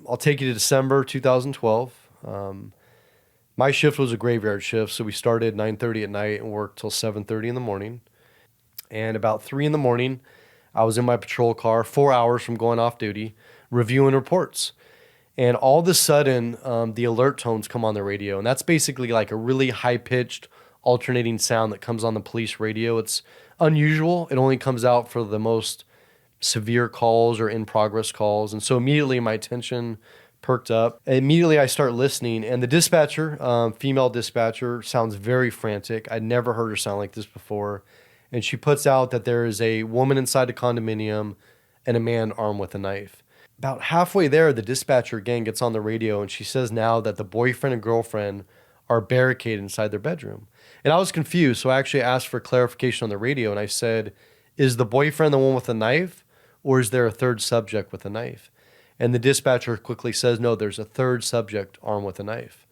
I'll take you to December 2012. My shift was a graveyard shift, so we started 9:30 at night and worked till 7:30 in the morning. And about 3 in the morning, I was in my patrol car, 4 hours from going off duty, reviewing reports. And all of a sudden, the alert tones come on the radio. And that's basically like a really high-pitched alternating sound that comes on the police radio. It's unusual. It only comes out for the most severe calls or in-progress calls. And so immediately my attention perked up. Immediately I start listening. And the dispatcher, female dispatcher, sounds very frantic. I'd never heard her sound like this before. And she puts out that there is a woman inside the condominium and a man armed with a knife. About halfway there, the dispatcher again gets on the radio and she says now that the boyfriend and girlfriend are barricaded inside their bedroom. And I was confused, so I actually asked for clarification on the radio and I said, is the boyfriend the one with the knife or is there a third subject with a knife? And the dispatcher quickly says, no, there's a third subject armed with a knife.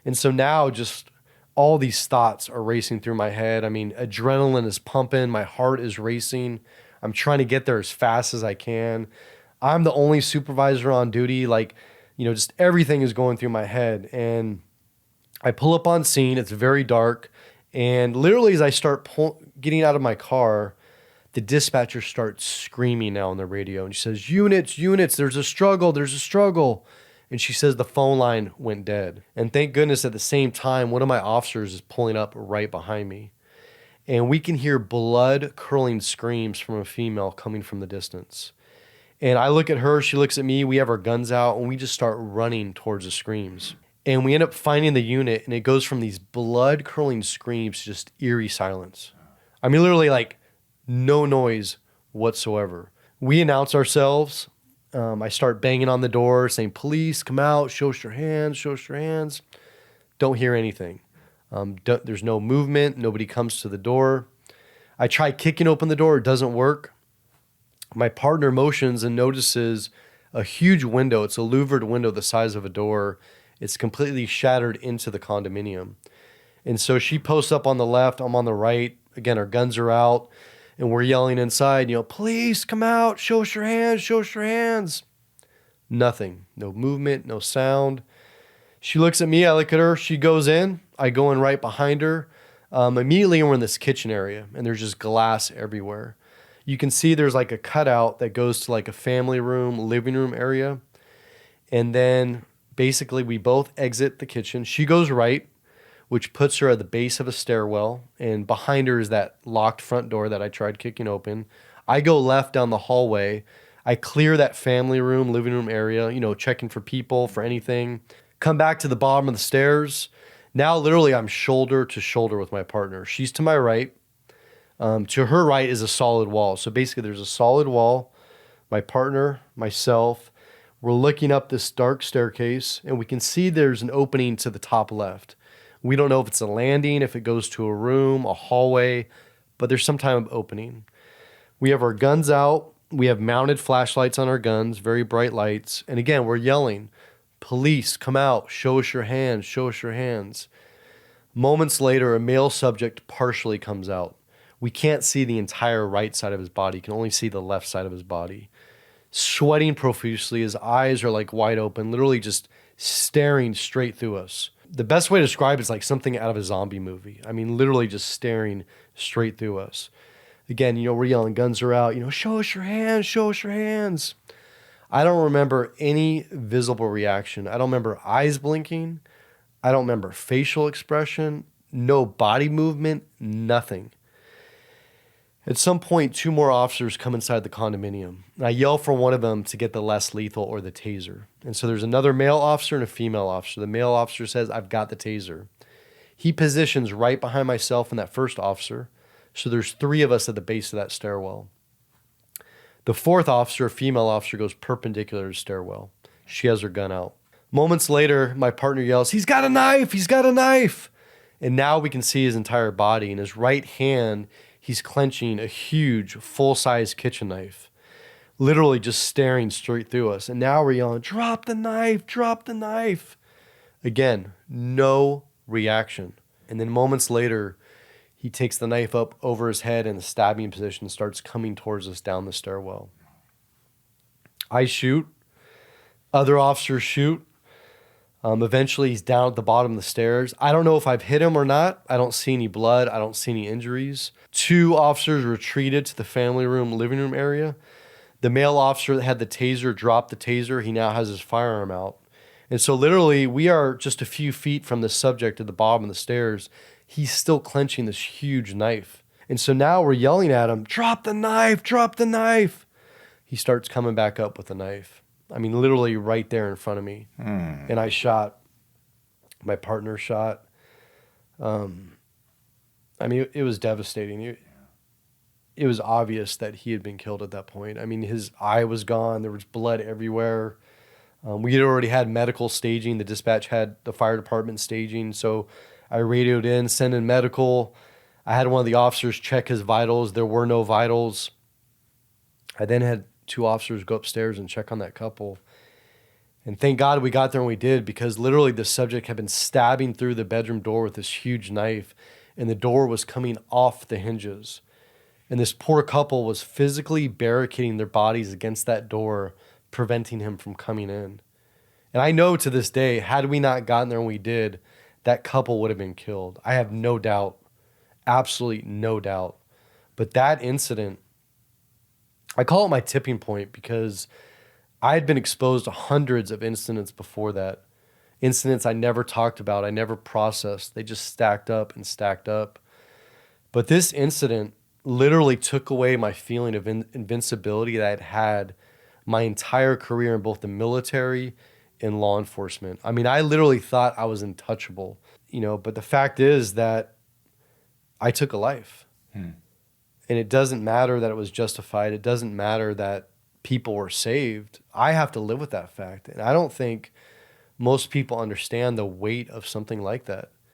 And so now just all these thoughts are racing through my head. I mean, adrenaline is pumping, my heart is racing. I'm trying to get there as fast as I can. I'm the only supervisor on duty. Like, just everything is going through my head. And I pull up on scene. It's very dark. And literally as I start getting out of my car, the dispatcher starts screaming now on the radio. And she says, units, there's a struggle. And she says the phone line went dead. And thank goodness at the same time, one of my officers is pulling up right behind me. And we can hear blood-curdling screams from a female coming from the distance. And I look at her, she looks at me, we have our guns out, and we just start running towards the screams. And we end up finding the unit, and it goes from these blood-curdling screams to just eerie silence. I mean, literally, like, no noise whatsoever. We announce ourselves. I start banging on the door, saying, police, come out, show us your hands. Don't hear anything. There's no movement. Nobody comes to the door. I try kicking open the door. It doesn't work. My partner motions and notices a huge window. It's a louvered window the size of a door. It's completely shattered into the condominium. And so she posts up on the left. I'm on the right. Again, our guns are out. And we're yelling inside, police, come out. Show us your hands. Nothing. No movement, no sound. She looks at me. I look at her. She goes in. I go in right behind her. Immediately, we're in this kitchen area. And there's just glass everywhere. You can see there's like a cutout that goes to like a family room, living room area. And then basically we both exit the kitchen. She goes right, which puts her at the base of a stairwell. And behind her is that locked front door that I tried kicking open. I go left down the hallway. I clear that family room, living room area, checking for people, for anything. Come back to the bottom of the stairs. Now literally I'm shoulder to shoulder with my partner. She's to my right. To her right is a solid wall. So basically there's a solid wall, my partner, myself. We're looking up this dark staircase and we can see there's an opening to the top left. We don't know if it's a landing, if it goes to a room, a hallway, but there's some type of opening. We have our guns out. We have mounted flashlights on our guns, very bright lights. And again, we're yelling, police, come out, show us your hands. Moments later, a male subject partially comes out. We can't see the entire right side of his body. You can only see the left side of his body. Sweating profusely. His eyes are like wide open, literally just staring straight through us. The best way to describe it is like something out of a zombie movie. I mean, literally just staring straight through us. Again, we're yelling, guns are out, show us your hands. I don't remember any visible reaction. I don't remember eyes blinking. I don't remember facial expression, no body movement, nothing. At some point, 2 more officers come inside the condominium. And I yell for one of them to get the less lethal or the taser. And so there's another male officer and a female officer. The male officer says, I've got the taser. He positions right behind myself and that first officer. So there's 3 of us at the base of that stairwell. The 4th officer, a female officer, goes perpendicular to the stairwell. She has her gun out. Moments later, my partner yells, he's got a knife. And now we can see his entire body. In his right hand, he's clenching a huge, full-size kitchen knife, literally just staring straight through us. And now we're yelling, drop the knife. Again, no reaction. And then moments later, he takes the knife up over his head in a stabbing position and starts coming towards us down the stairwell. I shoot. Other officers shoot. Eventually, he's down at the bottom of the stairs. I don't know if I've hit him or not. I don't see any blood. I don't see any injuries. 2 officers retreated to the family room, living room area. The male officer that had the taser dropped the taser. He now has his firearm out. And so literally, we are just a few feet from the subject at the bottom of the stairs. He's still clenching this huge knife. And so now we're yelling at him, drop the knife, drop the knife. He starts coming back up with the knife. I mean, literally right there in front of me. And I shot. My partner shot. I mean, it was devastating. It was obvious that he had been killed at that point. I mean, his eye was gone. There was blood everywhere. We had already had medical staging. The dispatch had the fire department staging. So I radioed in, sent in medical. I had one of the officers check his vitals. There were no vitals. I then had 2 officers go upstairs and check on that couple. And thank God we got there when we did, because literally the subject had been stabbing through the bedroom door with this huge knife, and the door was coming off the hinges. And this poor couple was physically barricading their bodies against that door, preventing him from coming in. And I know to this day, had we not gotten there when we did, that couple would have been killed. I have no doubt, absolutely no doubt. But that incident, I call it my tipping point, because I had been exposed to hundreds of incidents before that. Incidents I never talked about, I never processed. They just stacked up and stacked up. But this incident literally took away my feeling of invincibility that I'd had my entire career in both the military and law enforcement. I mean, I literally thought I was untouchable, but the fact is that I took a life. And it doesn't matter that it was justified. It doesn't matter that people were saved. I have to live with that fact. And I don't think most people understand the weight of something like that.